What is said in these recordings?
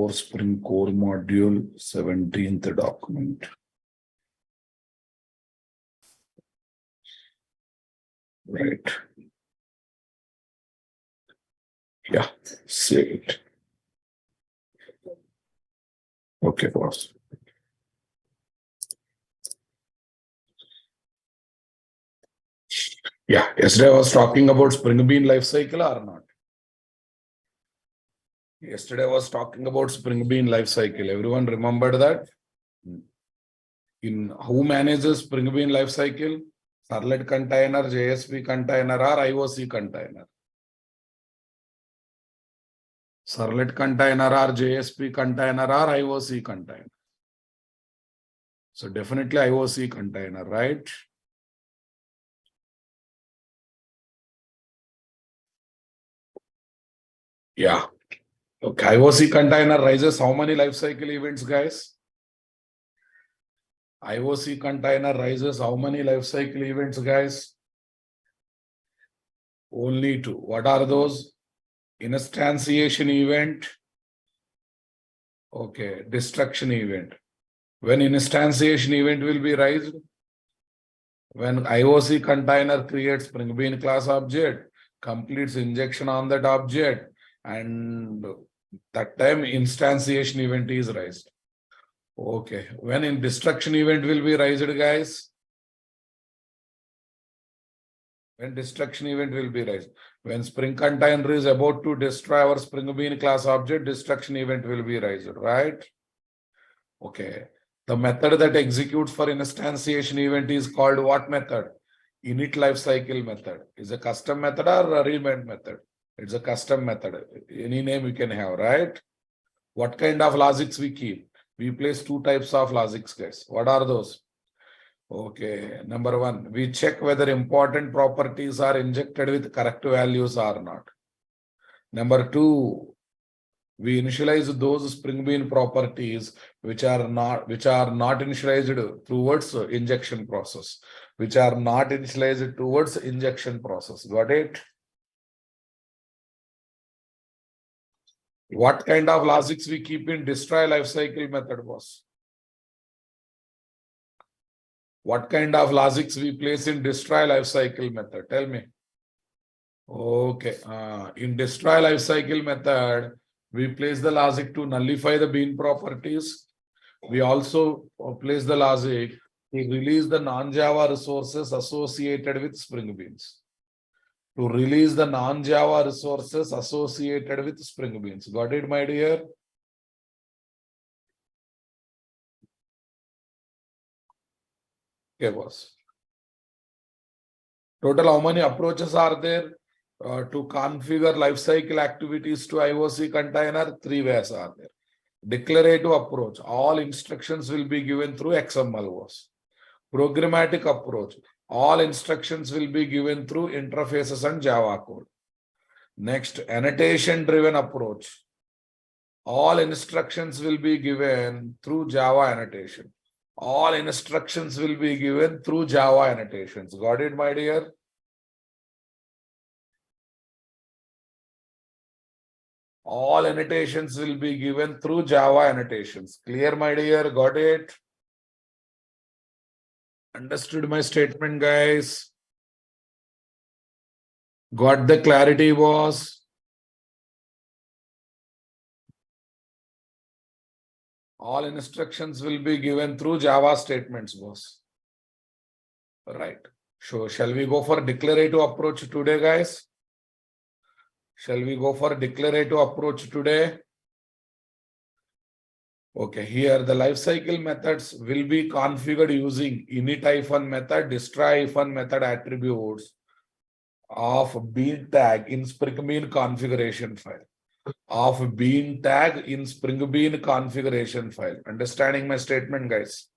Day-34 Spring Core Module 17th document. Right. Yeah, save it. Okay, boss. Yeah, yesterday I was talking about Spring Bean life cycle or not? Yesterday I was talking about Spring Bean life cycle. Everyone remembered that? In who manages Spring Bean life cycle? Servlet container, JSP container, or IOC container? Servlet container or JSP container or IOC container? So definitely IOC container, right? Yeah. Okay. IOC container raises how many life cycle events, guys? IOC container raises how many life cycle events, guys? Only two. What are those? Instantiation event. Okay. Destruction event. When instantiation event will be raised? When IOC container creates Spring Bean class object, completes injection on that object, and that time instantiation event is raised. Okay. When in destruction event will be raised, guys? When destruction event will be raised. When Spring container is about to destroy our Spring Bean class object, destruction event will be raised, right? Okay. The method that executes for instantiation event is called what method? Init lifecycle method. Is a custom method or a remade method? It's a custom method. Any name you can have, right? What kind of logics we keep? We place two types of logics, guys. What are those? Okay. Number one, we check whether important properties are injected with correct values or not. Number two, we initialize those Spring Bean properties which are not initialized towards injection process, which are not initialized towards injection process. Got it? What kind of logics we keep in destroy lifecycle method, boss? What kind of logics we place in destroy lifecycle method? Tell me. Okay. In destroy lifecycle method, we place the logic to nullify the bean properties. We also place the logic to release the non-Java resources associated with Spring Beans. To release the non-Java resources associated with Spring Beans. Got it, my dear? Okay, boss. Total, how many approaches are there to configure lifecycle activities to IOC container? 3 ways are there. Declarative approach. All instructions will be given through XML, boss. Programmatic approach. All instructions will be given through interfaces and Java code. Next, annotation-driven approach. All instructions will be given through Java annotation. All instructions will be given through Java annotations. Got it, my dear? All annotations will be given through Java annotations. Clear, my dear? Got it? Understood my statement, guys? Got the clarity, boss? All instructions will be given through Java statements, boss. Right. So shall we go for declarative approach today, guys? Shall we go for declarative approach today? Okay, here the lifecycle methods will be configured using init-method, destroy-method attributes of bean tag in Spring Bean configuration file. Of bean tag in Spring Bean configuration file. Understanding my statement, guys?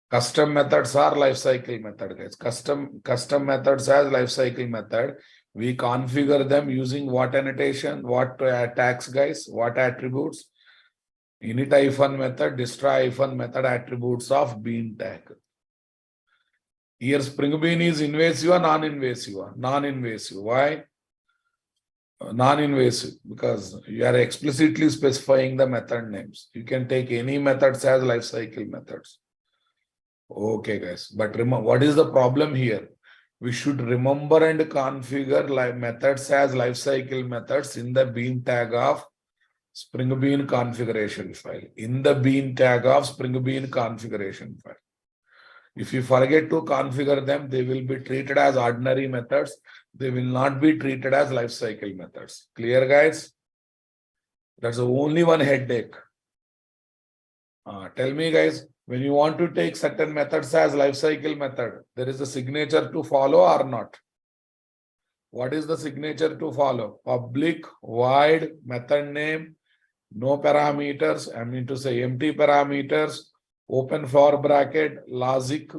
Custom methods are lifecycle method, guys. Custom methods as lifecycle method. We configure them using what annotation, what tags, guys, what attributes? Init-method, destroy-method attributes of bean tag. Here Spring Bean is invasive or non-invasive? Non-invasive. Why? Non-invasive, because you are explicitly specifying the method names. You can take any methods as life cycle methods. Okay, guys. But remember, what is the problem here? We should remember and configure methods as lifecycle methods in the bean tag of Spring Bean configuration file. In the bean tag of Spring Bean configuration file. If you forget to configure them, they will be treated as ordinary methods. They will not be treated as lifecycle methods. Clear, guys? That's the only one headache. Tell me, guys, when you want to take certain methods as lifecycle method, there is a signature to follow or not? What is the signature to follow? Public void method name, no parameters, I mean to say empty parameters, open for bracket, logic,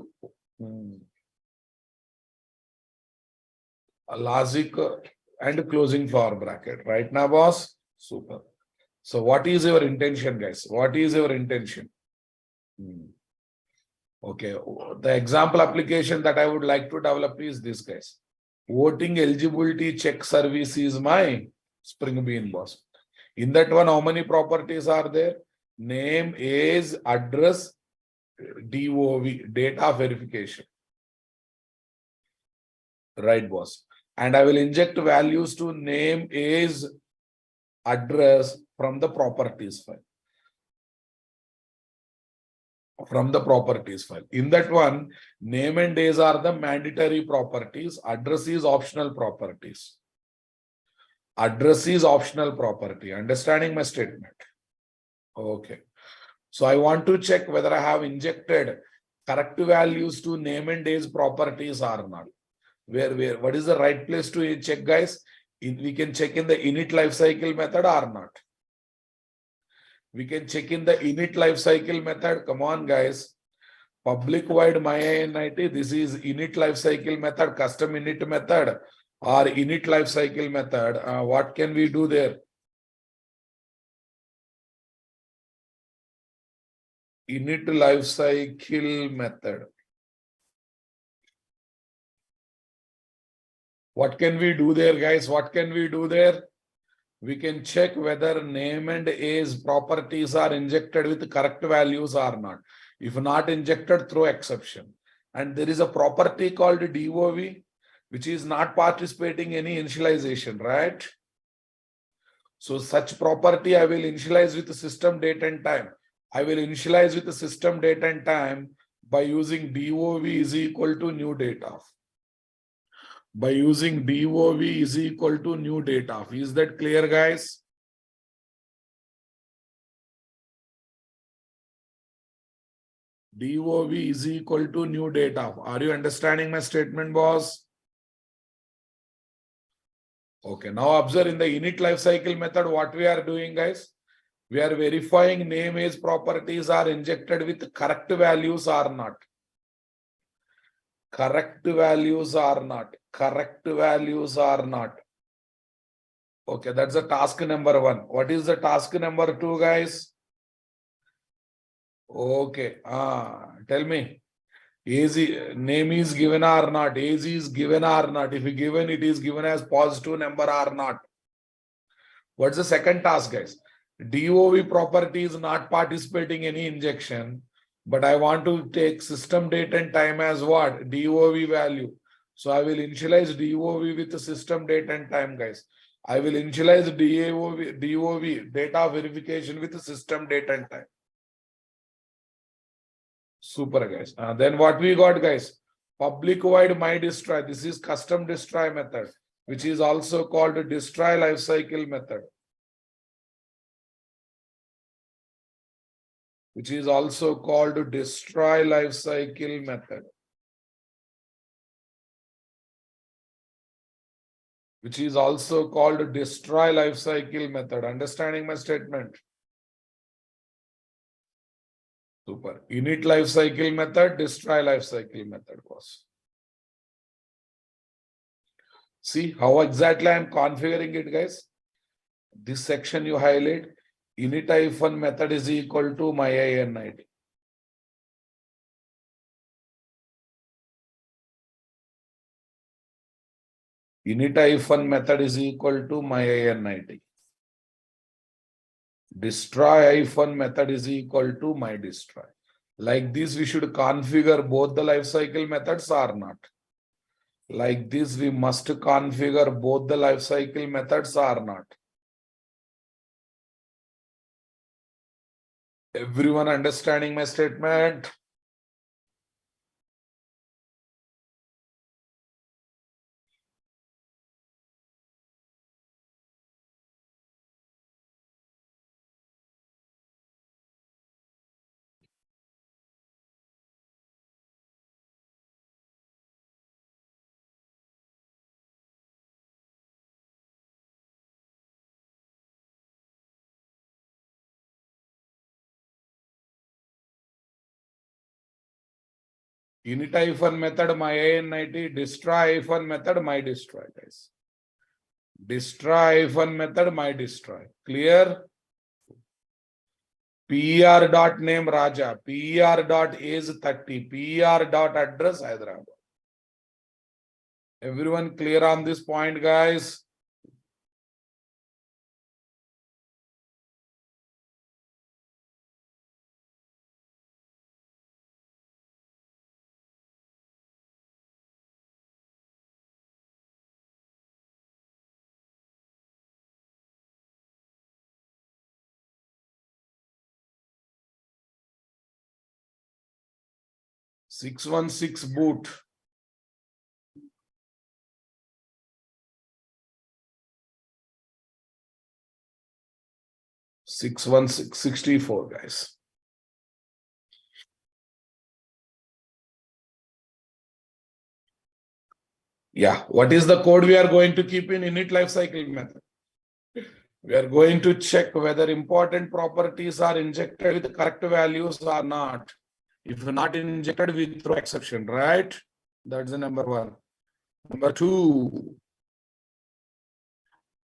logic and closing for bracket. Right now, boss? Super. So what is your intention, guys? What is your intention? Okay, the example application that I would like to develop is this, guys. Voting eligibility check service is my Spring Bean, boss. In that one, how many properties are there? Name, age, address, DOV, data verification. Right, boss. And I will inject values to name, age, address from the properties file. From the properties file. In that one, name and age are the mandatory properties. Address is optional properties. Address is optional property. Understanding my statement? Okay. So I want to check whether I have injected correct values to name and age properties or not. What is the right place to check, guys? We can check in the init lifecycle method or not. We can check in the init lifecycle method. Come on, guys. Public void myinit. This is init lifecycle method, custom init method, or init lifecycle method. What can we do there? Init lifecycle method. What can we do there, guys? What can we do there? We can check whether name and age properties are injected with correct values or not. If not injected, throw exception. And there is a property called DOV, which is not participating in any initialization, right? So such property I will initialize with the system date and time. I will initialize with the system date and time by using DOV is equal to new date of. By using DOV is equal to new date of. Is that clear, guys? DOV is equal to new date of. Are you understanding my statement, boss? Okay, now observe in the init lifecycle method what we are doing, guys. We are verifying name, age properties are injected with correct values or not. Correct values or not. Correct values or not. Okay, that's the task number 1. What is the task number 2, guys? Okay, tell me. Name is given or not? Age is given or not? If given, it is given as positive number or not? What's the second task, guys? DOV property is not participating any injection, but I want to take system date and time as what? DOV value. So I will initialize DOV with the system date and time, guys. I will initialize DOV data verification with the system date and time. Super, guys. Then what we got, guys? Public void my destroy. This is custom destroy method, which is also called a destroy lifecycle method. Which is also called destroy lifecycle method. Which is also called destroy lifecycle method. Understanding my statement? Super. Init lifecycle method, destroy lifecycle method was. See how exactly I am configuring it, guys. This section you highlight. Init method is equal to myinit. Init-hyphen method is equal to my init. Destroy-hyphen method is equal to my destroy. Like this, we should configure both the lifecycle methods or not. Like this, we must configure both the lifecycle methods or not. Everyone understanding my statement? Init-hyphen method my init, destroy-hyphen method my destroy, guys. Destroy-hyphen method my destroy. Clear? PER dot name Raja, PER dot age 30, PER dot address Hyderabad. Everyone clear on this point, guys? (616) boot. (616) 64, guys. Yeah, what is the code we are going to keep in init lifecycle method? We are going to check whether important properties are injected with correct values or not. If not injected, we throw exception, right? That's the number one. Number two,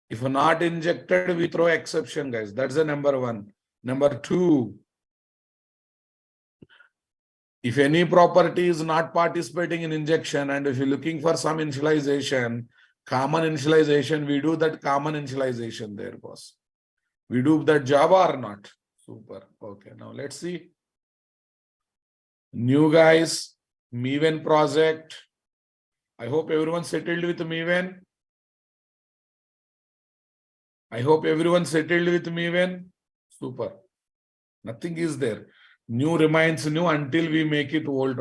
if not injected, we throw exception, guys. That's the number one. Number two, if any property is not participating in injection and if you're looking for some initialization, common initialization, we do that common initialization there, boss. We do that job or not? Super. Okay, now let's see. New guys, Maven project. I hope everyone settled with Maven. I hope everyone settled with Maven. Super. Nothing is there. New remains new until we make it old.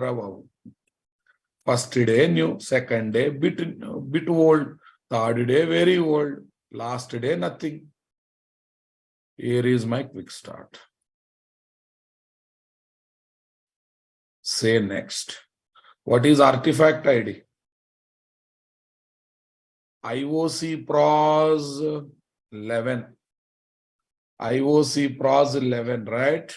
First day new, second day bit old, third day very old, last day nothing. Here is my quick start. Say next. What is artifact ID? IOC pros 11. IOC pros 11, right?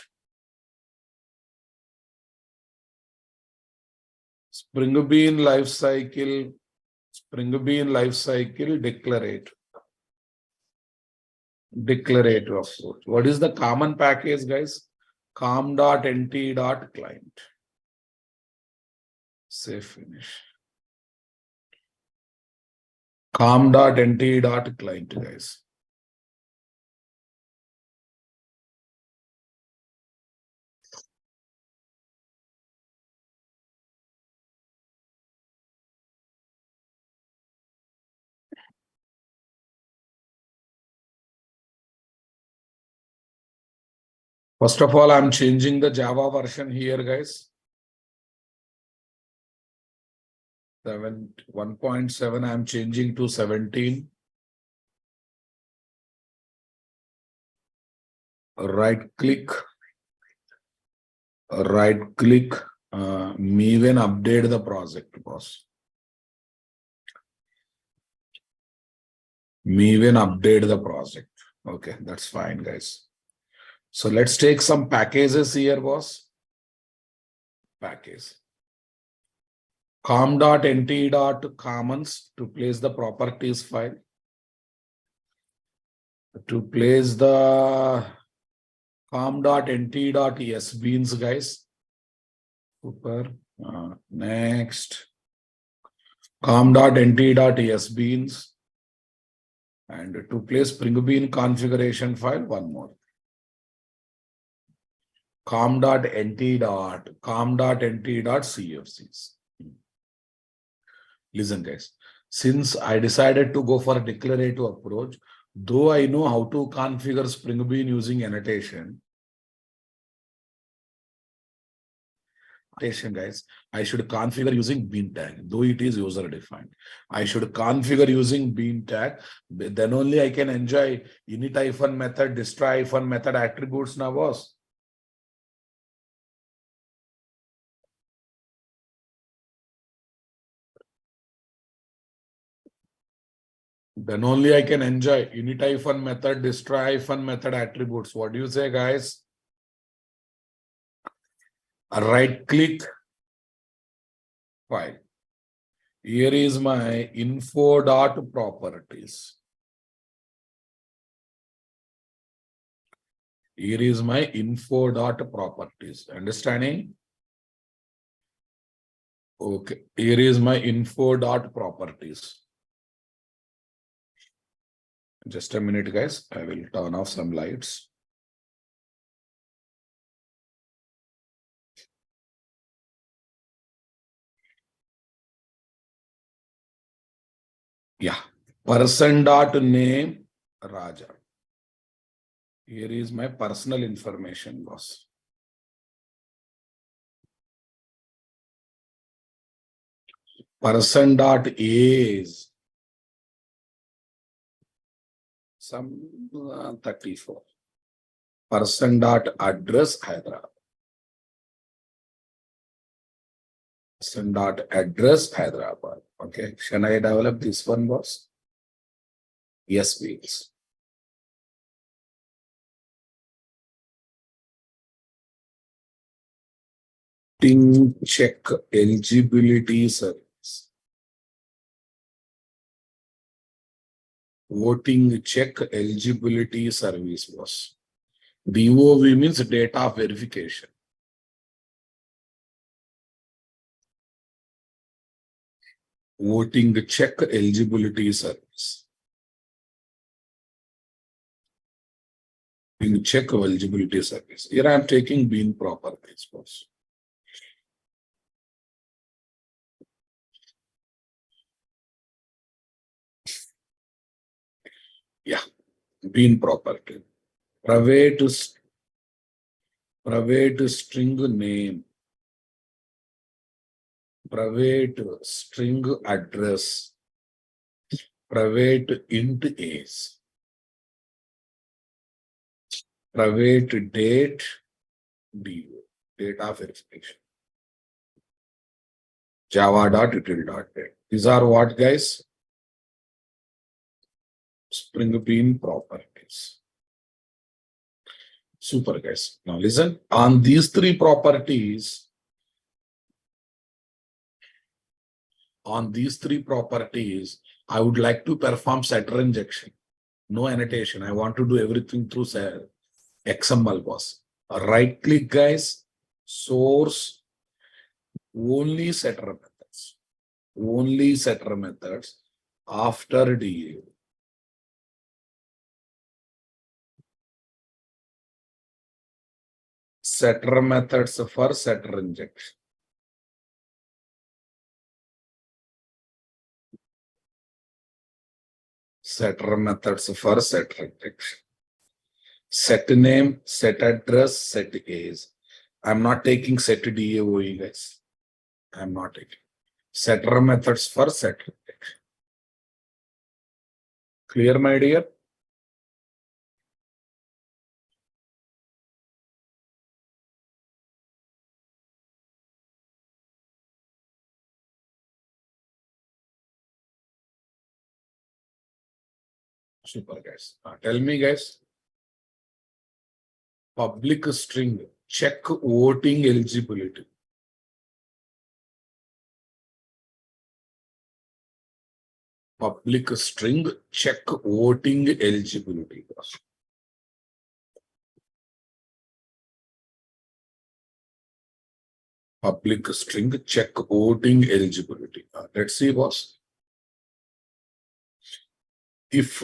Spring Bean life cycle declarate. Declarative approach. What is the common package, guys? com.nt.client. Say finish. com.nt.client, guys. First of all, I'm changing the Java version here, guys. 1.7, I'm changing to 17. Right click, Maven update the project, boss. Maven update the project. Okay, that's fine, guys. So let's take some packages here, boss. Package. com.nt.commons to place the properties file. To place the com.nt.sbeans, guys. Super. Next. com.nt.sbeans. And to play Spring Bean configuration file, one more. com.nt.cfcs. Listen, guys. Since I decided to go for a declarative approach, though I know how to configure Spring Bean using annotation, guys, I should configure using bean tag, though it is user defined. I should configure using bean tag. Then only I can enjoy init-method, destroy-method attributes now, boss. Then only I can enjoy init-method, destroy-method attributes. What do you say, guys? Right click file. Here is my info.properties. Here is my info.properties. Understanding? Okay. Here is my info.properties. Just a minute, guys. I will turn off some lights. Yeah. Person.name Raja. Here is my personal information, boss. Person.age. Some 34. Person.address Hyderabad. Person.address Hyderabad. Okay. Shall I develop this one, boss? Yes, please. Check eligibility service. Voting check eligibility service, boss. DOV means data verification. Voting check eligibility service. Check eligibility service. Here I am taking bean properties, boss. Yeah, bean property. Private string name. Private string address. Private int age. Private date. DO. Data verification. Java.util.date. These are what, guys? Spring Bean properties. Super, guys. Now listen, on these three properties, I would like to perform setter injection. No annotation. I want to do everything through XML, boss. Right click, guys. Source. Only setter methods. Only setter methods after DA. Setter methods for setter injection. Setter methods for setter injection. Set name, set address, set age. I'm not taking set DAOE, guys. I'm not taking. Setter methods for setter injection. Clear, my dear? Super, guys. Tell me, guys. Public string, check voting eligibility. Public string, check voting eligibility. Public string check voting eligibility. Let's see, boss. If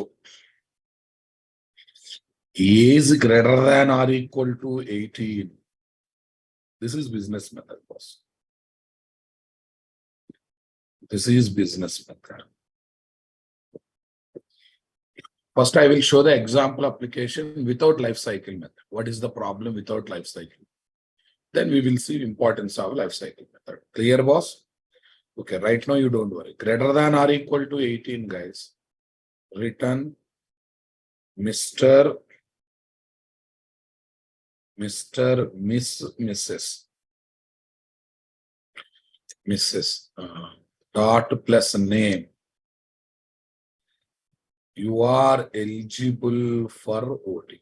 is greater than or equal to 18, this is business method, boss. This is business method. First, I will show the example application without life cycle method. What is the problem without life cycle? Then we will see importance of life cycle method. Clear, boss? Okay, right now you don't worry. Greater than or equal to 18, guys. Return Mr., Miss, Mrs. Dot plus name. You are eligible for voting.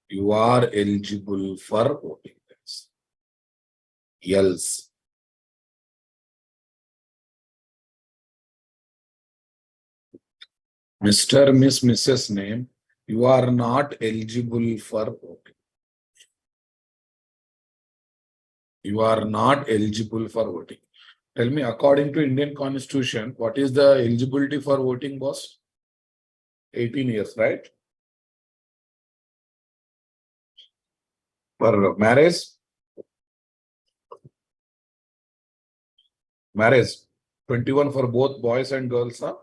You are eligible for voting. Else. Mr., Miss, Mrs. name, you are not eligible for voting. You are not eligible for voting. Tell me, according to Indian Constitution, what is the eligibility for voting, boss? 18 years, right? For marriage? Marriage, 21 for both boys and girls, huh?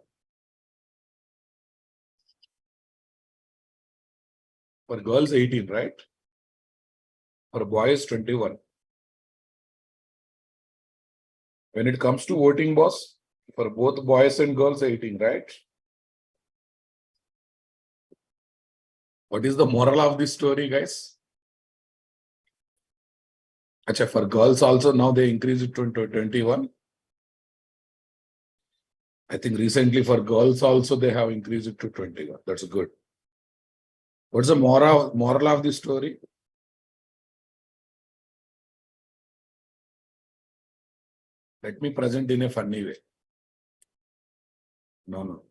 For girls, 18, right? For boys, 21. When it comes to voting, boss, for both boys and girls, 18, right? What is the moral of this story, guys? Achha, for girls also, now they increase it to 21. I think recently for girls also, they have increased it to 21. That's good. What's the moral of this story? Let me present in a funny way. No.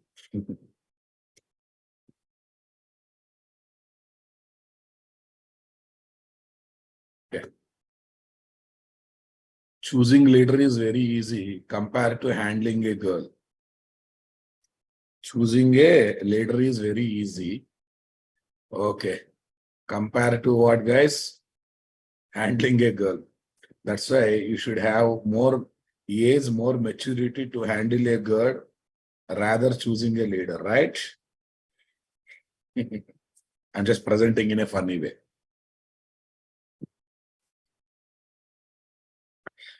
Okay. Choosing leader is very easy compared to handling a girl. Choosing a leader is very easy. Okay. Compared to what, guys? Handling a girl. That's why you should have more age, more maturity to handle a girl rather choosing a leader, right? I'm just presenting in a funny way.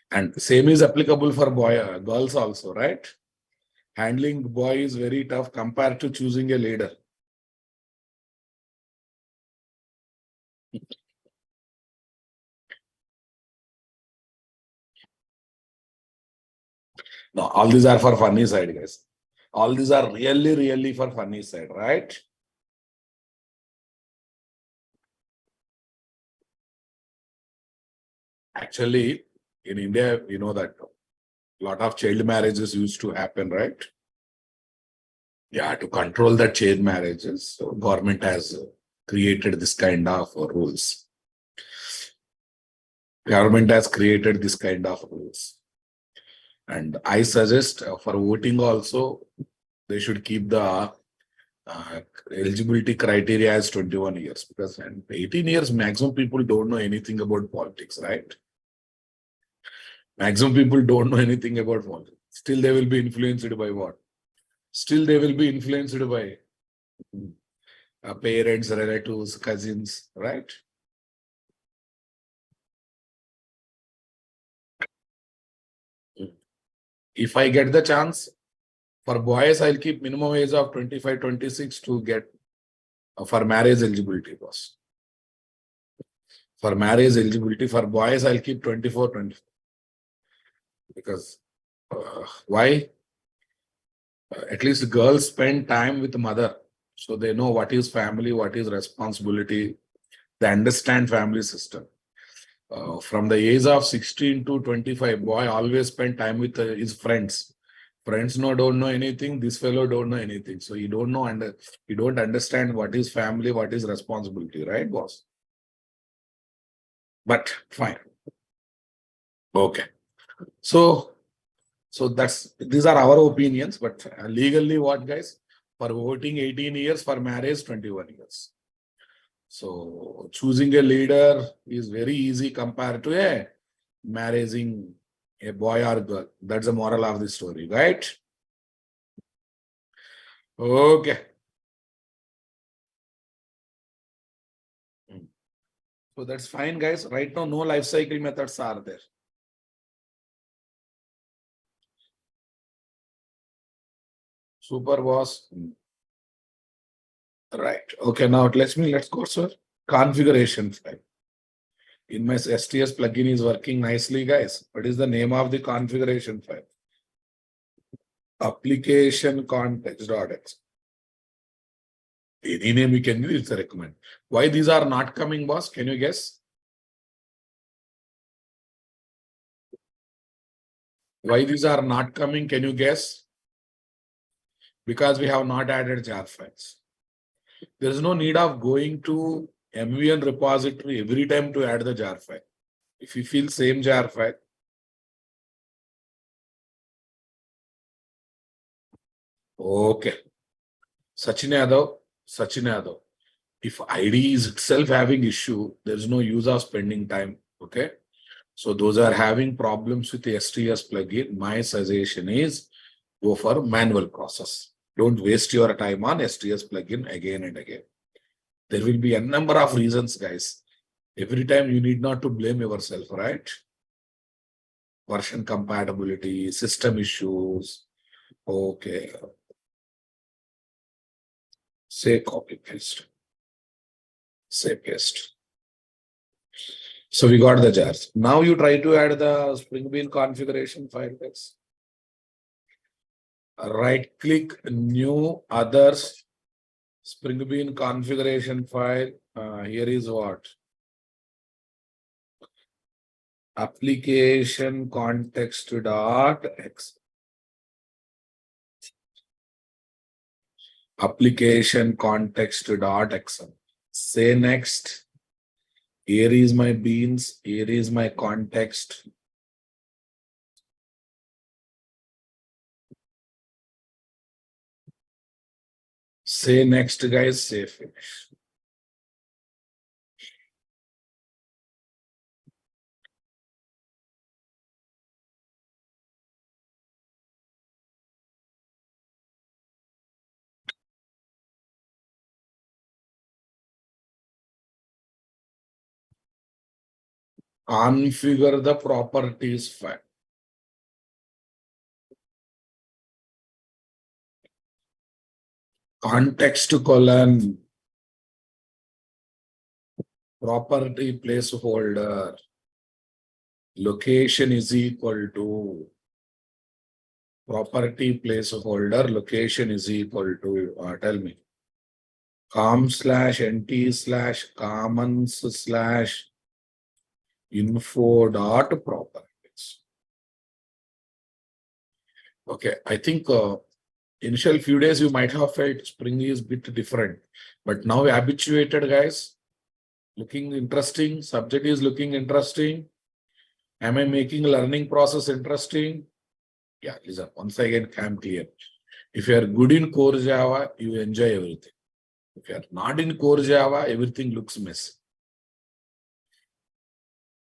And same is applicable for girls also, right? Handling boy is very tough compared to choosing a leader. No, all these are for funny side, guys. All these are really for funny side, right? Actually, in India, you know that a lot of child marriages used to happen, right? Yeah, to control the child marriages, so government has created this kind of rules. Government has created this kind of rules. And I suggest for voting also, they should keep the eligibility criteria as 21 years, because 18 years, maximum people don't know anything about politics, right? Maximum people don't know anything about politics. Still, they will be influenced by what? Still, they will be influenced by parents, relatives, cousins, right? If I get the chance, for boys, I'll keep minimum age of 25, 26 to get for marriage eligibility, boss. For marriage eligibility, for boys, I'll keep 24, 25. Because why? At least girls spend time with the mother. So they know what is family, what is responsibility. They understand family system. From the age of 16 to 25, boy always spend time with his friends. Friends don't know anything. This fellow don't know anything. So you don't know and you don't understand what is family, what is responsibility, right, boss? But fine. Okay. So these are our opinions, but legally what, guys? For voting 18 years, for marriage 21 years. So choosing a leader is very easy compared to a marrying a boy or girl. That's the moral of the story, right? Okay. So that's fine, guys. Right now, no life cycle methods are there. Super boss. Right. Okay. Now let's go, sir. Configuration file. In my STS plugin is working nicely, guys. What is the name of the configuration file? Application context.x. Any name you can use, it's a recommend. Why these are not coming, boss? Can you guess? Why these are not coming? Can you guess? Because we have not added jar files. There is no need of going to MVN repository every time to add the jar file. If you feel same jar file, okay. Sachin Yadav. If ID is itself having issue, there is no use of spending time. Okay. So those are having problems with the STS plugin. My suggestion is go for manual process. Don't waste your time on STS plugin again and again. There will be a number of reasons, guys. Every time you need not to blame yourself, right? Version compatibility, system issues. Okay. Say copy paste. Say paste. So we got the jars. Now you try to add the Spring Bean configuration file text. Right click new others Spring Bean configuration file. Here is what? Application context.x. Application context.x. Say next. Here is my beans. Here is my context. Say next, guys. Say finish. Configure the properties file. Context colon property placeholder location is equal to property placeholder location is equal to tell me com/nt/commons/info.properties. Okay, I think initial few days you might have felt Spring is bit different, but now habituated, guys. Looking interesting. Subject is looking interesting. Am I making learning process interesting? Yeah, listen. Once again, I'm clear. If you are good in core Java, you enjoy everything. If you are not in core Java, everything looks messy.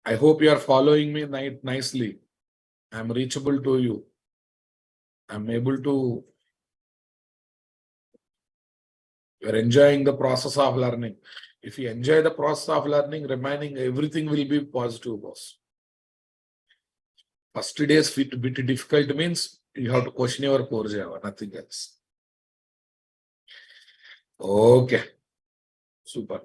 I hope you are following me nicely. I'm reachable to you. I'm able to. You're enjoying the process of learning. If you enjoy the process of learning, remaining everything will be positive, boss. First days bit difficult means you have to question your core Java, nothing else. Okay. Super.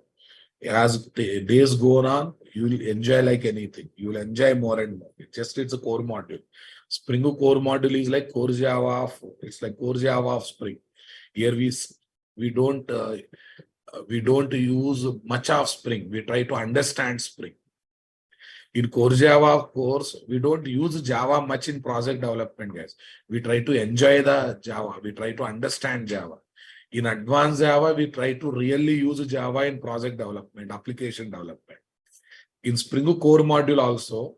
As days go on, you will enjoy like anything. You will enjoy more and more. It's a core module. Spring core module is like core Java. It's like core Java of Spring. Here we don't use much of Spring. We try to understand Spring. In core Java, of course, we don't use Java much in project development, guys. We try to enjoy the Java. We try to understand Java. In advanced Java, we try to really use Java in project development, application development. In Spring core module also,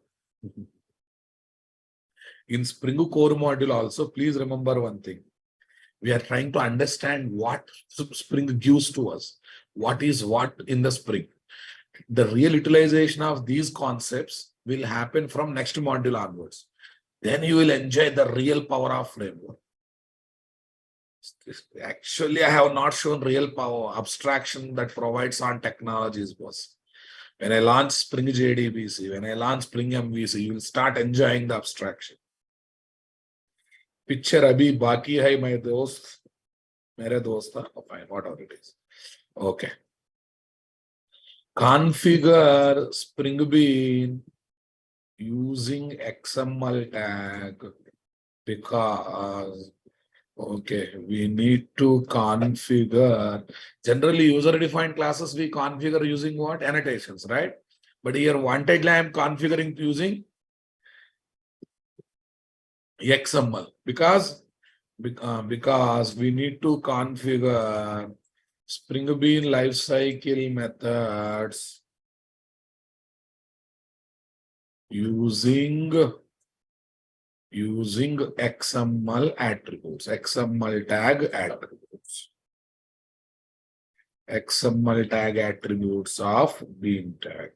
In Spring core module also, please remember one thing. We are trying to understand what Spring gives to us. What is what in the Spring. The real utilization of these concepts will happen from next module onwards. Then you will enjoy the real power of framework. Actually, I have not shown real power abstraction that provides on technologies, boss. When I launch Spring JDBC, when I launch Spring MVC, you will start enjoying the abstraction. Picture abhi baki hai my dost, mere dost, fine, whatever it is. Okay. Configure Spring Bean using XML tag because okay, we need to configure. Generally, user-defined classes we configure using what? Annotations, right? But here, wantedly, I am configuring using XML because we need to configure Spring Bean lifecycle methods using XML attributes, XML tag attributes, XML tag attributes of bean tag.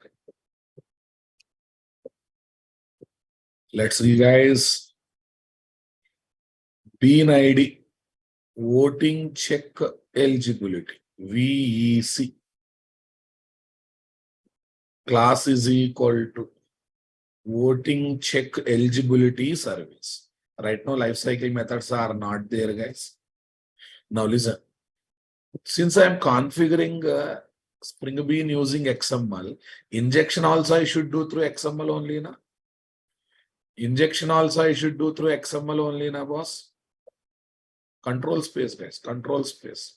Let's see, guys. Bean ID, voting check eligibility, VEC. Class is equal to voting check eligibility service. Right now, lifecycle methods are not there, guys. Now listen. Since I am configuring Spring Bean using XML, injection also I should do through XML only, na? Injection also I should do through XML only, na, boss? Control space, guys. Control space.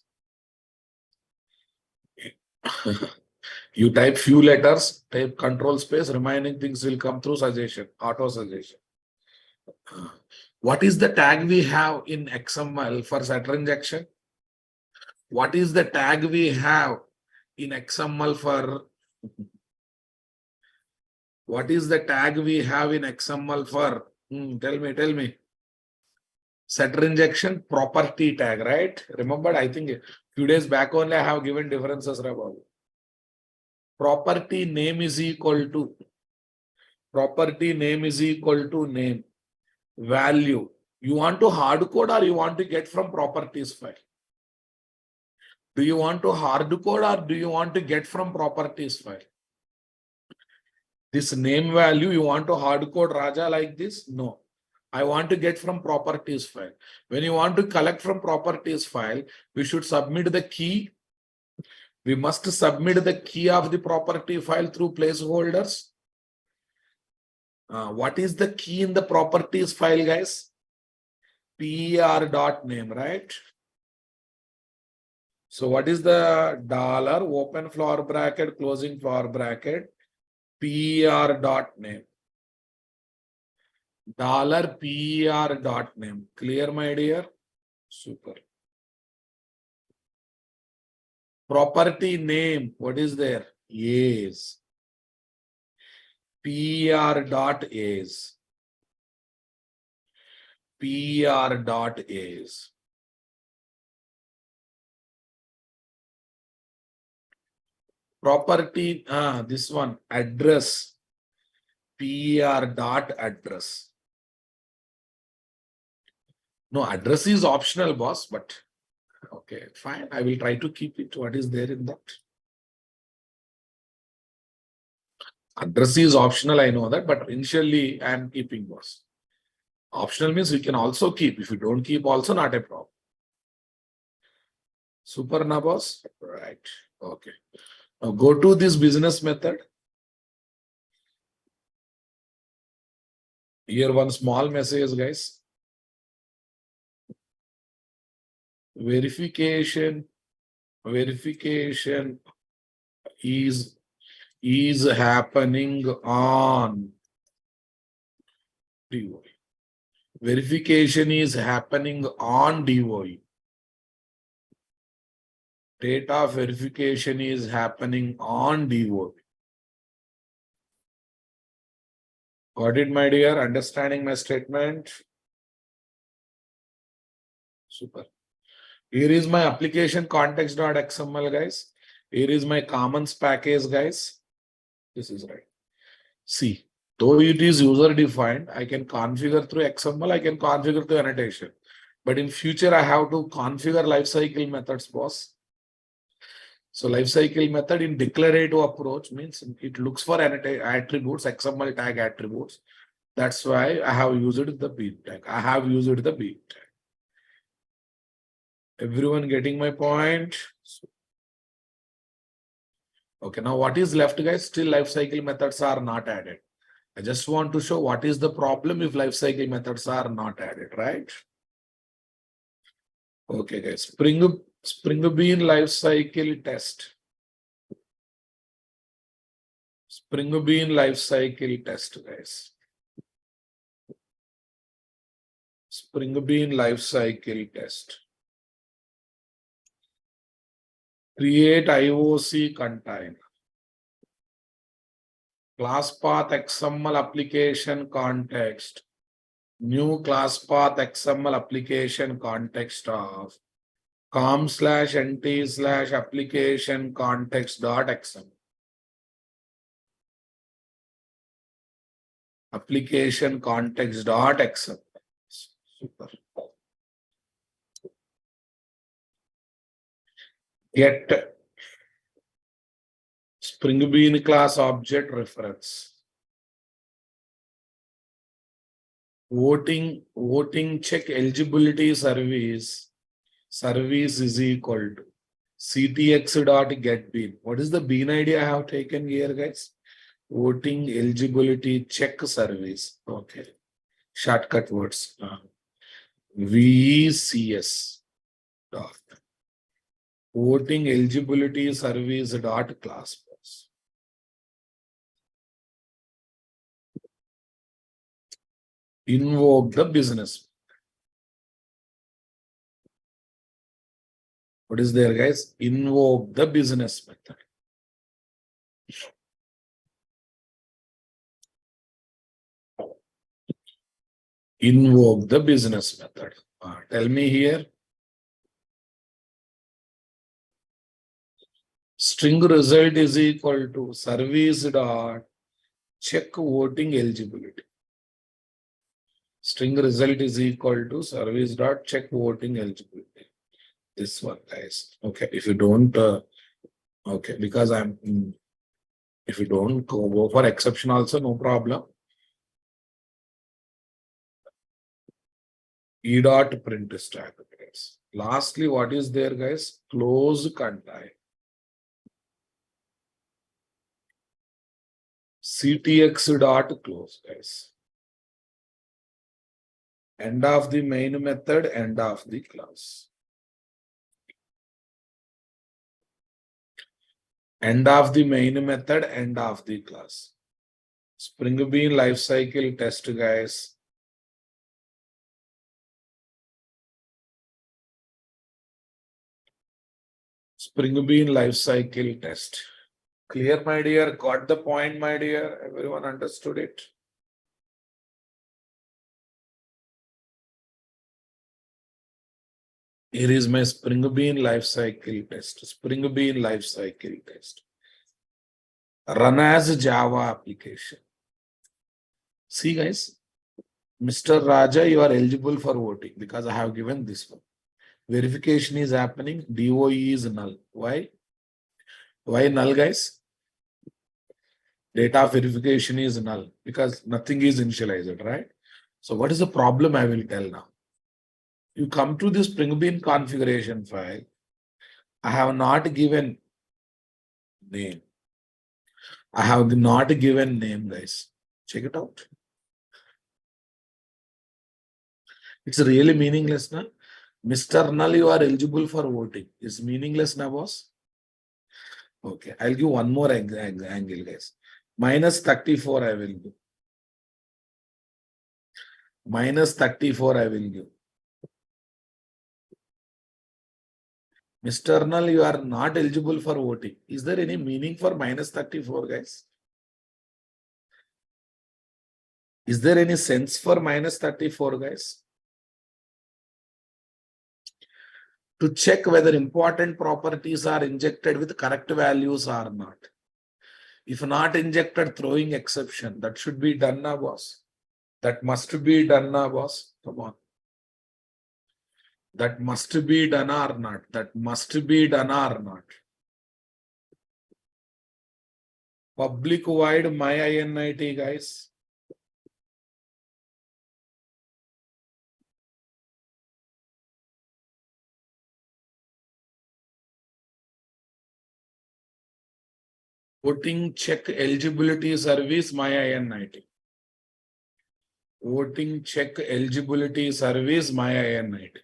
You type few letters, type control space, remaining things will come through suggestion, auto suggestion. What is the tag we have in XML for setter injection? What is the tag we have in XML for what is the tag we have in XML for tell me setter injection property tag, right? Remember, I think a few days back only I have given differences about property name is equal to name value. You want to hard code or you want to get from properties file? Do you want to hard code or do you want to get from properties file? This name value, you want to hard code Raja like this? No. I want to get from properties file. When you want to collect from properties file, we should submit the key. We must submit the key of the property file through placeholders. What is the key in the properties file, guys? per.name, right? So what is the dollar open flower bracket, closing flower bracket, per.name? Dollar per.name. Clear, my dear? Super. Property name, what is there? Yes. per.is. per.is. Property, this one, address, per.address. No, address is optional, boss, but okay, fine. I will try to keep it. What is there in that? Address is optional, I know that, but initially I am keeping, boss. Optional means you can also keep. If you don't keep, also not a problem. Super, na, boss? Right. Okay. Now go to this business method. Here one small message, guys. Verification is happening on DOE. Verification is happening on DOE. Data verification is happening on DOE. Got it, my dear? Understanding my statement? Super. Here is my application context.xml, guys. Here is my commons package, guys. This is right. See, though it is user defined, I can configure through XML, I can configure through annotation. But in future, I have to configure lifecycle methods, boss. So lifecycle method in declarative approach means it looks for attributes, XML tag attributes. That's why I have used the beat tag. I have used the beat tag. Everyone getting my point? Okay, now what is left, guys? Still lifecycle methods are not added. I just want to show what is the problem if lifecycle methods are not added, right? Okay, guys. Spring Bean lifecycle test. Spring Bean lifecycle test, guys. Spring Bean lifecycle test. Create IOC container. Class path XML application context. New class path XML application context of com/nt/application context.xml. Application context.xml. Super. Get Spring Bean class object reference. Voting check eligibility service is equal to ctx.getBean. What is the bean ID I have taken here, guys? Voting eligibility check service. Okay. Shortcut words. VECS dot voting eligibility service dot class pass. Invoke the business. What is there, guys? Invoke the business method. Invoke the business method. Tell me here. String result is equal to service dot check voting eligibility. String result is equal to service dot check voting eligibility. This one, guys. Okay, if you don't, okay, because if you don't go for exception also, no problem. E dot print stack, guys. Lastly, what is there, guys? Close container. CTX dot close, guys. End of the main method, end of the class. End of the main method, end of the class. Spring Bean lifecycle test, guys. Spring Bean lifecycle test. Clear, my dear? Got the point, my dear? Everyone understood it? Here is my Spring Bean lifecycle test. Spring Bean lifecycle test. Run as Java application. See, guys, Mr. Raja, you are eligible for voting because I have given this one. Verification is happening. DOE is null. Why? Why null, guys? Data verification is null because nothing is initialized, right? So what is the problem? I will tell now. You come to this Spring Bean configuration file. I have not given name. I have not given name, guys. Check it out. It's really meaningless, na? Mr. Null, you are eligible for voting. It's meaningless, na, boss? Okay, I'll give one more angle, guys. Minus 34, I will give. Minus 34, I will give. Mr. Null, you are not eligible for voting. Is there any meaning for minus 34, guys? Is there any sense for minus 34, guys? To check whether important properties are injected with correct values or not. If not injected, throwing exception. That should be done now, boss. That must be done now, boss. Come on. That must be done or not. That must be done or not. Public wide my INIT, guys. Voting check eligibility service my INIT. Voting check eligibility service my INIT.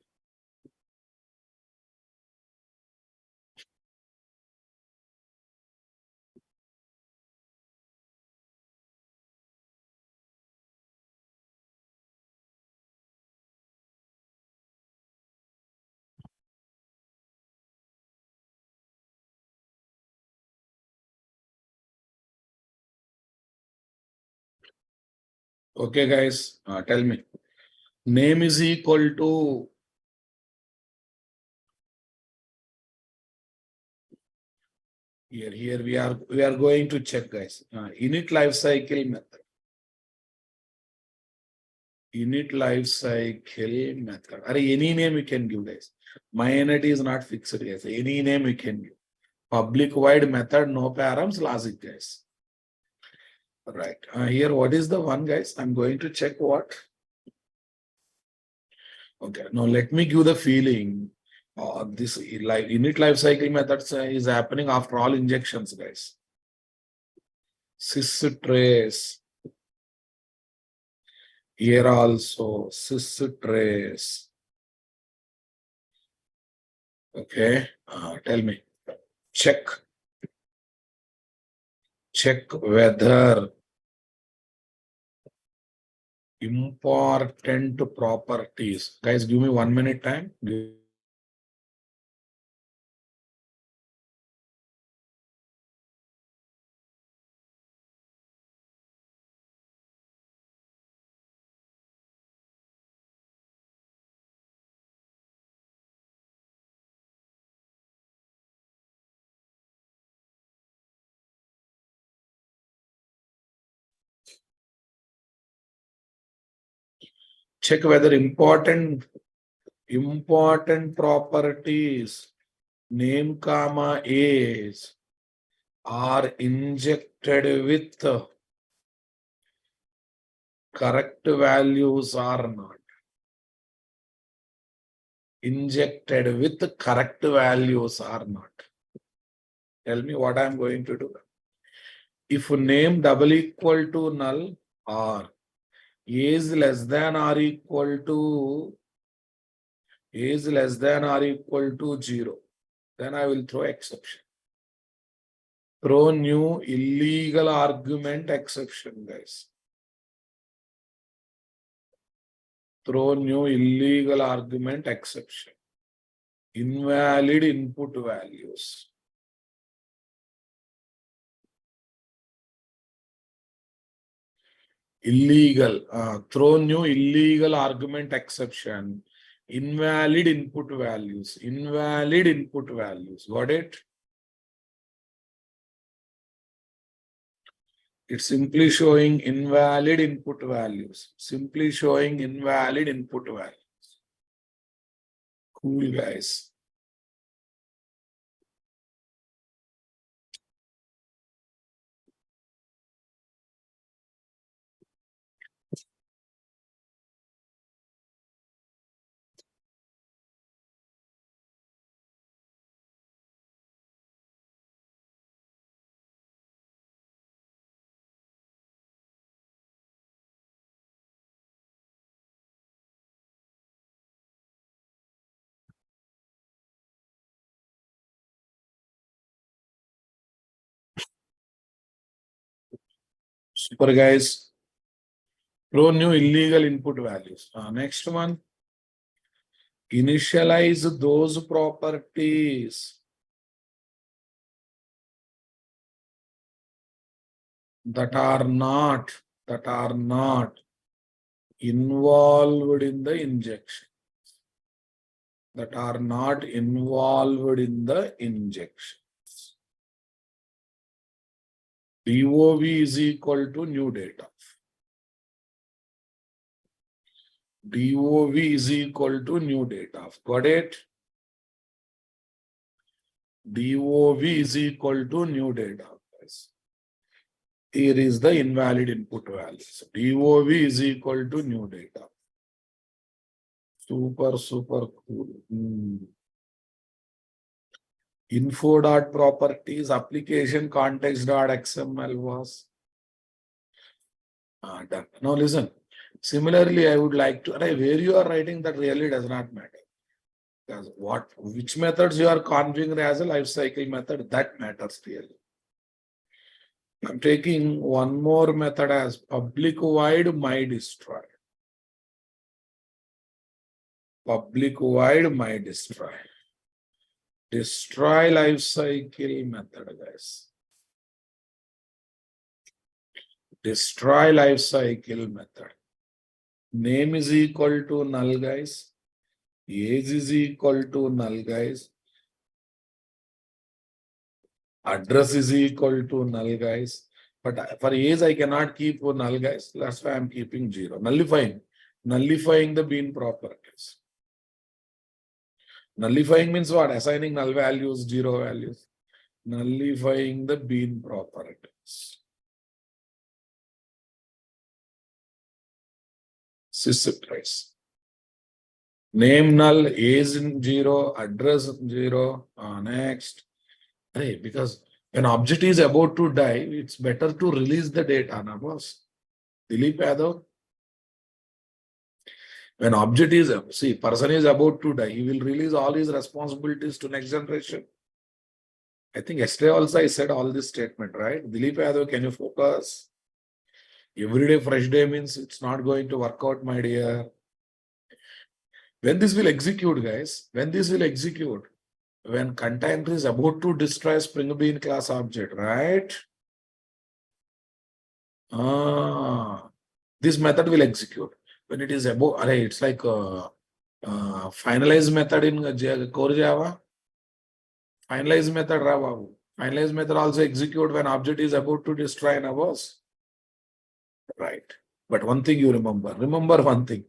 Okay, guys, tell me. Name is equal to here we are going to check, guys. Unit life cycle method. Unit life cycle method. Or any name you can give, guys. My entity is not fixed, guys. Any name you can give. Public wide method, no params, logic, guys. Right. Here, what is the one, guys? I'm going to check what. Okay. Now let me give the feeling. This unit life cycle methods is happening after all injections, guys. Cis trace. Here also cis trace. Okay. Tell me. Check whether important properties. Guys, give me 1 minute time. Check whether important properties, name comma age, are injected with correct values or not. Injected with correct values or not. Tell me what I'm going to do. If name double equal to null or age less than or equal to 0, then I will throw exception. Throw new illegal argument exception, guys. Throw new illegal argument exception. Invalid input values. Illegal. Throw new illegal argument exception. Invalid input values. Invalid input values. Got it? It's simply showing invalid input values. Simply showing invalid input values. Cool, guys. Super, guys. Throw new illegal input values. Next one. Initialize those properties that are not involved in the injection. That are not involved in the injections. DOV is equal to new data. DOV is equal to new data. Got it? DOV is equal to new data. Here is the invalid input value. So DOV is equal to new data. Super cool. Info dot properties application context dot XML was done. Now listen. Similarly, I would like to where you are writing that really does not matter. Because which methods you are configuring as a life cycle method, that matters really. I'm taking one more method as public void my destroy. Public void my destroy. Destroy life cycle method, guys. Destroy life cycle method. Name is equal to null, guys. Age is equal to null, guys. Address is equal to null, guys. But for age, I cannot keep null, guys. That's why I'm keeping 0. Nullifying. Nullifying the bean properties. Nullifying means what? Assigning null values, 0 values. Nullifying the bean properties. Sysprice. Name null, age 0, address 0. Next. Hey, because when object is about to die, it's better to release the data, na boss. Dilip Yadav. When object is, person is about to die, he will release all his responsibilities to next generation. I think yesterday also I said all this statement, right? Dilip Yadav, can you focus? Every day, fresh day means it's not going to work out, my dear. When this will execute, guys, when this will execute, when container is about to destroy Spring Bean class object, right? This method will execute. When it is about, it's like a finalize method in core Java. Finalize method, Ravavu. Finalize method also execute when object is about to destroy an boss. Right. But one thing you remember. Remember one thing.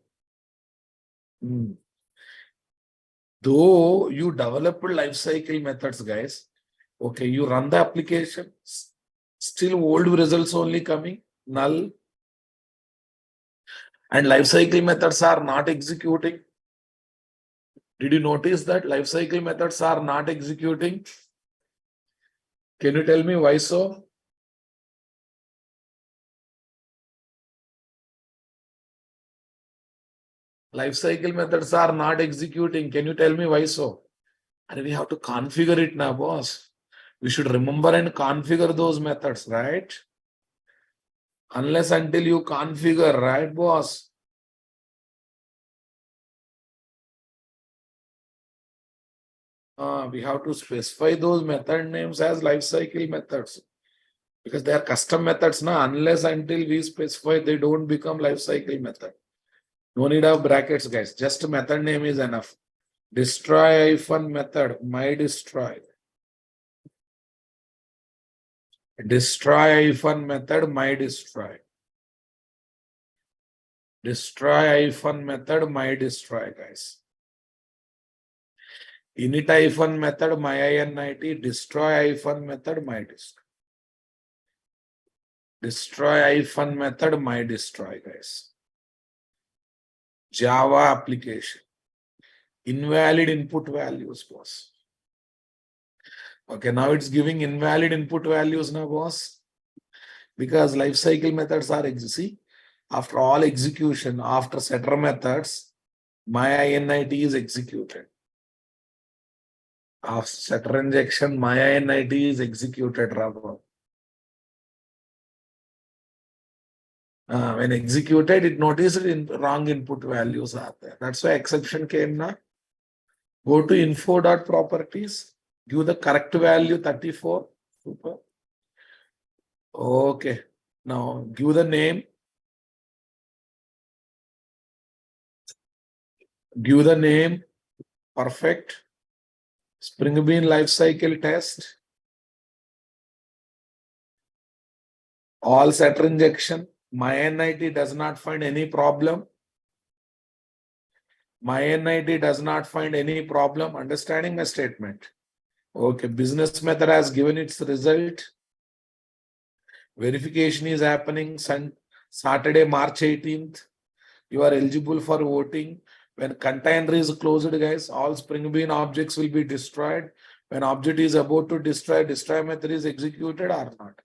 Though you develop life cycle methods, guys, okay, you run the application, still old results only coming, null, and life cycle methods are not executing. Did you notice that life cycle methods are not executing? Can you tell me why so? Life cycle methods are not executing. Can you tell me why so? And we have to configure it now, boss. We should remember and configure those methods, right? Unless until you configure, right, boss? We have to specify those method names as life cycle methods. Because they are custom methods now. Unless until we specify, they don't become life cycle method. No need of brackets, guys. Just method name is enough. Destroy -method, my destroy. Destroy -method, my destroy. Destroy -method, my destroy, guys. Init -method, my init. Destroy -method, my destroy. Destroy -method, my destroy, guys. Java application. Invalid input values, boss. Okay, now it's giving invalid input values now, boss. Because life cycle methods are see, after all execution, after setter methods, my init is executed. After setter injection, my init is executed, rather. When executed, it noticed wrong input values are there. That's why exception came now. Go to info.properties, give the correct value 34. Super. Okay. Now give the name. Give the name, perfect. Spring bean life cycle test. All setter injection. My NIT does not find any problem. My NIT does not find any problem. Understanding my statement. Okay, business method has given its result. Verification is happening Saturday, March 18th. You are eligible for voting. When container is closed, guys, all spring bean objects will be destroyed. When object is about to destroy method is executed or not.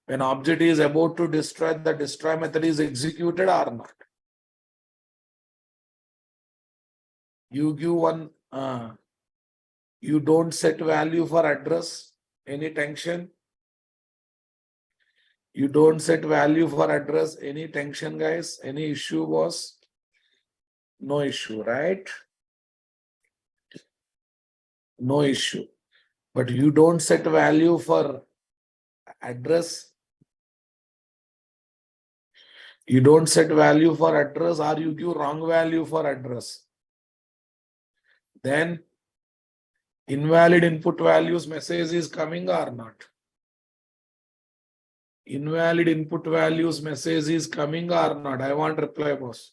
When object is about to destroy, the destroy method is executed or not. You give one, you don't set value for address, any tension. You don't set value for address, any tension, guys, any issue was? No issue, right? No issue. But you don't set value for address. You don't set value for address or you give wrong value for address. Then invalid input values message is coming or not? Invalid input values message is coming or not? I want reply, boss.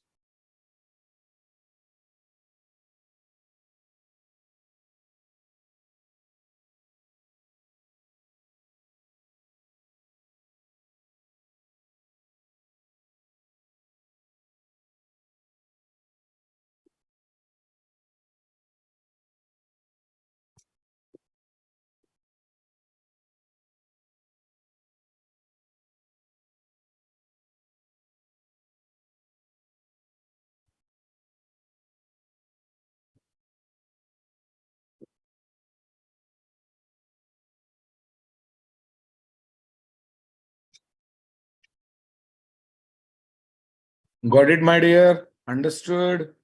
Got it, my dear? Understood?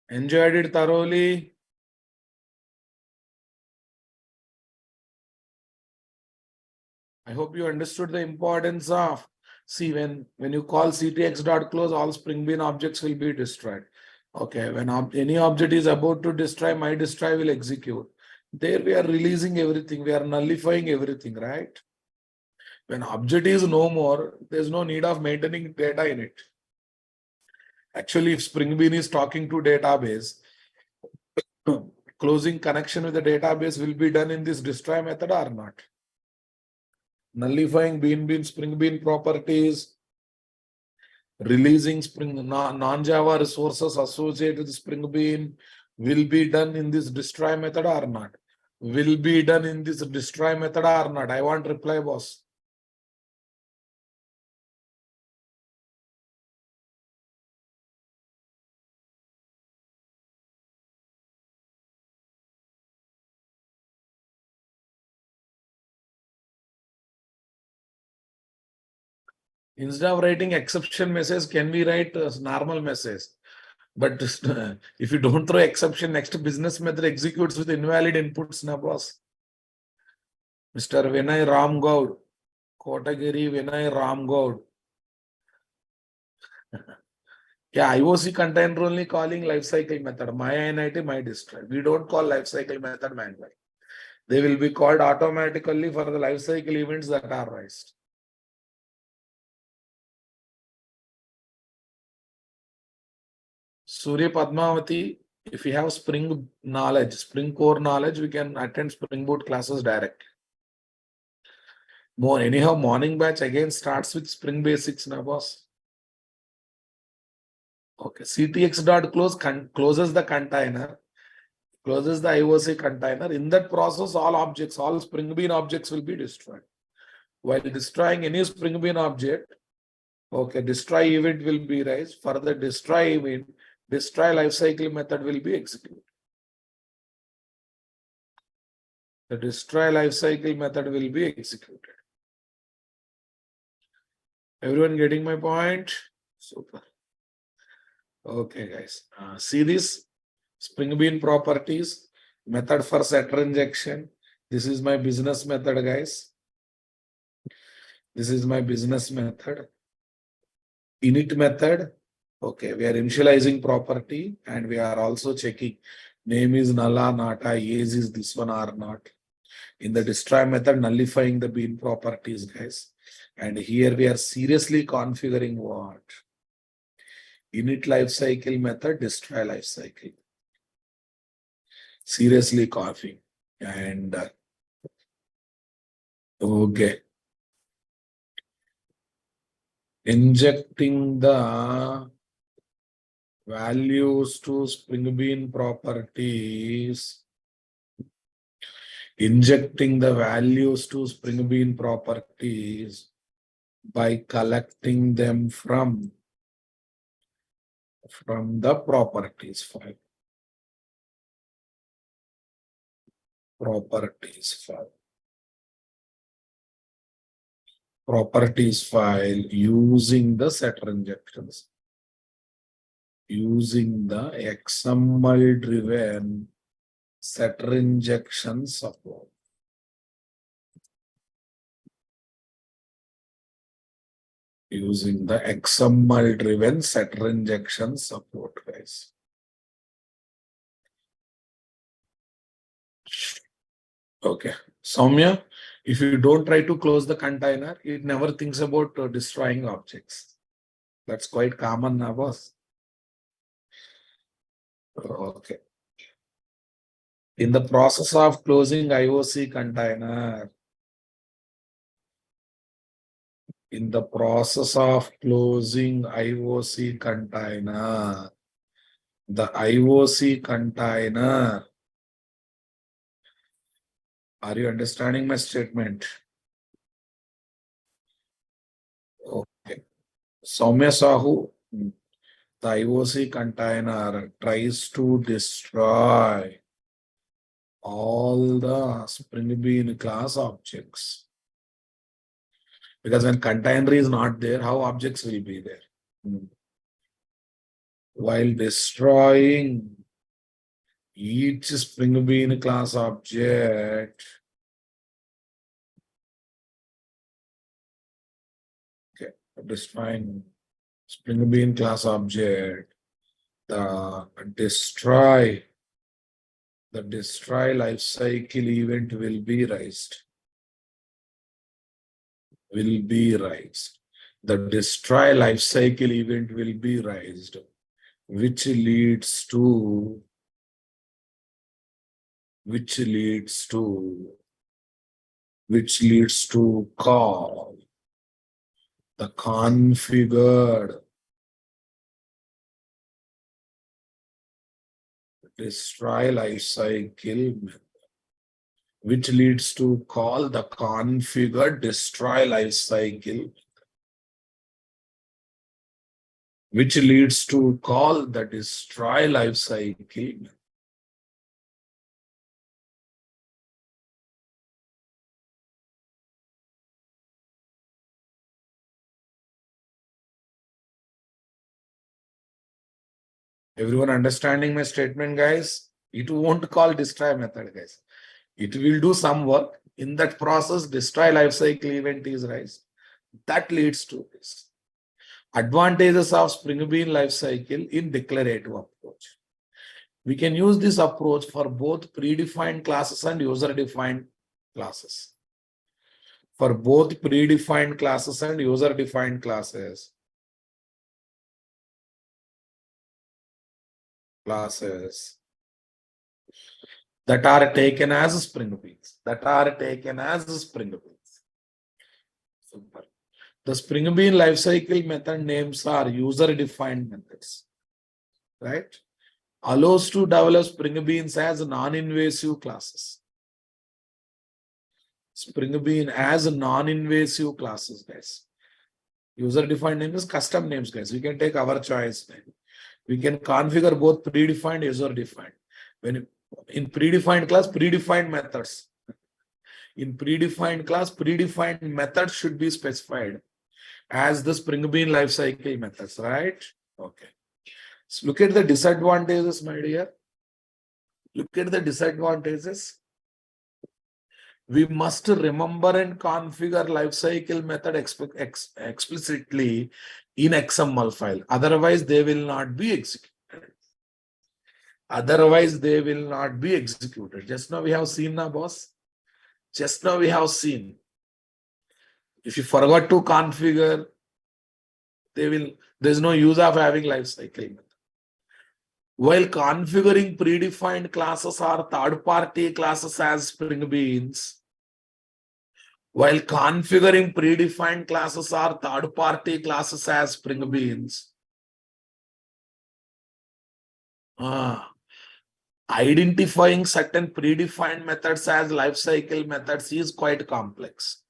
Enjoyed it thoroughly? I hope you understood the importance of, see, when you call ctx.close, all spring bean objects will be destroyed. Okay, when any object is about to destroy, my destroy will execute. There we are releasing everything, we are nullifying everything, right? When object is no more, there's no need of maintaining data in it. Actually, if Spring Bean is talking to database, closing connection with the database will be done in this destroy method or not? Nullifying Spring Bean properties, releasing non-Java resources associated with Spring Bean will be done in this destroy method or not? Will be done in this destroy method or not? I want reply, boss. Instead of writing exception message, can we write a normal message? But if you don't throw exception, next business method executes with invalid inputs, na boss. Mr. Vinay Ramgaud, Kotagiri Vinay Ramgaud. Yeah, IOC container only calling lifecycle method. My NIT, my destroy. We don't call lifecycle method manually. They will be called automatically for the lifecycle events that are raised. Surya Padmavati, if you have Spring knowledge, Spring core knowledge, we can attend Spring Boot classes direct. More anyhow, morning batch again starts with Spring Basics, na boss. Okay, ctx.close closes the container, closes the IOC container. In that process, all objects, all Spring Bean objects will be destroyed. While destroying any Spring Bean object, okay, destroy event will be raised. For the destroy event, destroy lifecycle method will be executed. The destroy lifecycle method will be executed. Everyone getting my point? Super. Okay, guys. See this Spring Bean properties, method for setter injection. This is my business method, guys. This is my business method. Init method. Okay, we are initializing property and we are also checking name is null, nata, age is this one or not. In the destroy method, nullifying the bean properties, guys. And here we are seriously configuring what? Init lifecycle method, destroy lifecycle. Seriously config. And okay. Injecting the values to Spring Bean properties. Injecting the values to Spring Bean properties by collecting them from the properties file. Properties file using the setter injections. Using the XML driven setter injection support. Using the XML driven setter injection support, guys. Okay. Soumya, if you don't try to close the container, it never thinks about destroying objects. That's quite common now, boss. Okay. In the process of closing IOC container, in the process of closing IOC container, the IOC container, are you understanding my statement? Okay. Soumya Sahu, the IOC container tries to destroy all the Spring Bean class objects. Because when container is not there, how objects will be there? While destroying each Spring Bean class object, okay, destroying Spring Bean class object, the destroy life cycle event will be raised. The destroy life cycle event will be raised, which leads to call the configured destroy life cycle method, which leads to call the configured destroy life cycle, which leads to call the destroy life cycle method. Everyone understanding my statement, guys? It won't call destroy method, guys. It will do some work. In that process, destroy life cycle event is raised. That leads to this. Advantages of Spring Bean life cycle in declarative approach. We can use this approach for both predefined classes and user-defined classes. For both predefined classes and user-defined classes, that are taken as Spring Beans. Super. The Spring Bean lifecycle method names are user-defined methods, right? Allows to develop Spring Beans as non-invasive classes. Spring Bean as non-invasive classes, guys. User-defined name is custom names, guys. We can take our choice name. We can configure both predefined, user-defined. When in predefined class, predefined methods. In predefined class, predefined methods should be specified as the Spring Bean lifecycle methods, right? Okay. So look at the disadvantages, my dear. Look at the disadvantages. We must remember and configure lifecycle method explicitly in XML file. Otherwise, they will not be executed. Otherwise, they will not be executed. Just now we have seen now, boss. Just now we have seen. If you forgot to configure, there's no use of having lifecycle method. While configuring predefined classes or third-party classes as Spring Beans, while configuring predefined classes or third-party classes as Spring Beans, identifying certain predefined methods as lifecycle methods is quite complex.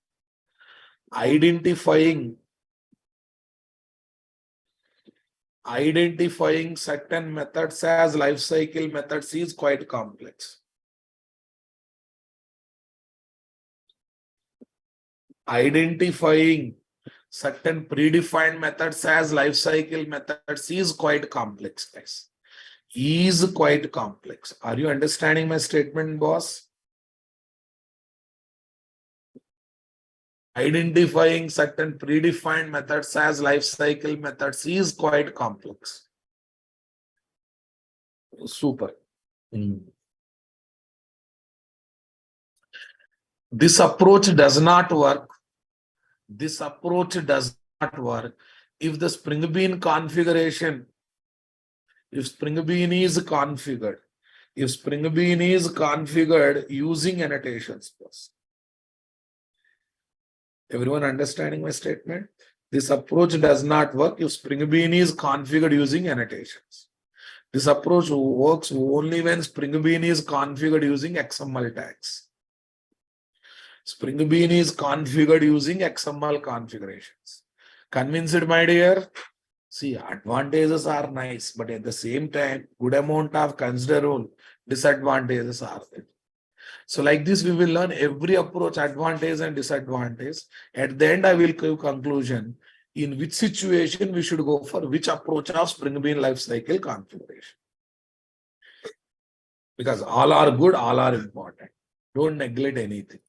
Identifying certain methods as lifecycle methods is quite complex. Identifying certain predefined methods as lifecycle methods is quite complex, guys. Is quite complex. Are you understanding my statement, boss? Identifying certain predefined methods as lifecycle methods is quite complex. Super. This approach does not work. This approach does not work if the Spring Bean configuration, if Spring Bean is configured using annotations. Everyone understanding my statement? This approach does not work if Spring Bean is configured using annotations. This approach works only when Spring Bean is configured using XML tags. Spring Bean is configured using XML configurations. Convinced, my dear? See, advantages are nice, but at the same time, good amount of considerable disadvantages are there. So like this, we will learn every approach, advantage and disadvantage. At the end, I will give conclusion in which situation we should go for which approach of Spring Bean lifecycle configuration. Because all are good, all are important. Don't neglect anything.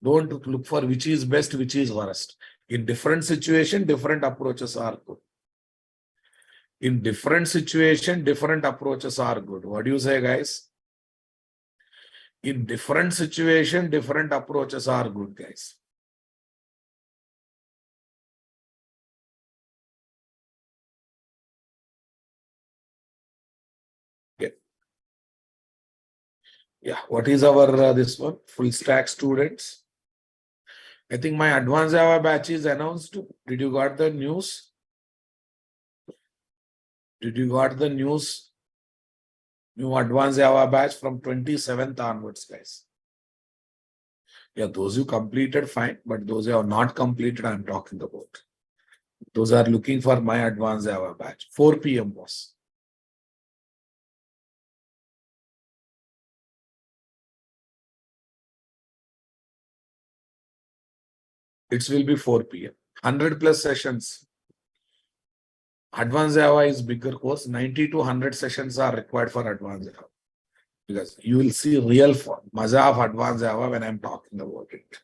Don't look for which is best, which is worst. In different situation, different approaches are good. In different situation, different approaches are good. What do you say, guys? In different situation, different approaches are good, guys. Okay. Yeah, what is our this one? Full stack students. I think my advanced Java batch is announced. Did you got the news? Did you got the news? New advanced Java batch from 27th onwards, guys. Yeah, those who completed, fine. But those who have not completed, I'm talking about. Those are looking for my advanced Java batch. 4 p.m. boss. It will be 4 p.m. 100 plus sessions. Advanced Java is bigger course. 90 to 100 sessions are required for advanced Java. Because you will see real maza of advanced Java when I'm talking about it.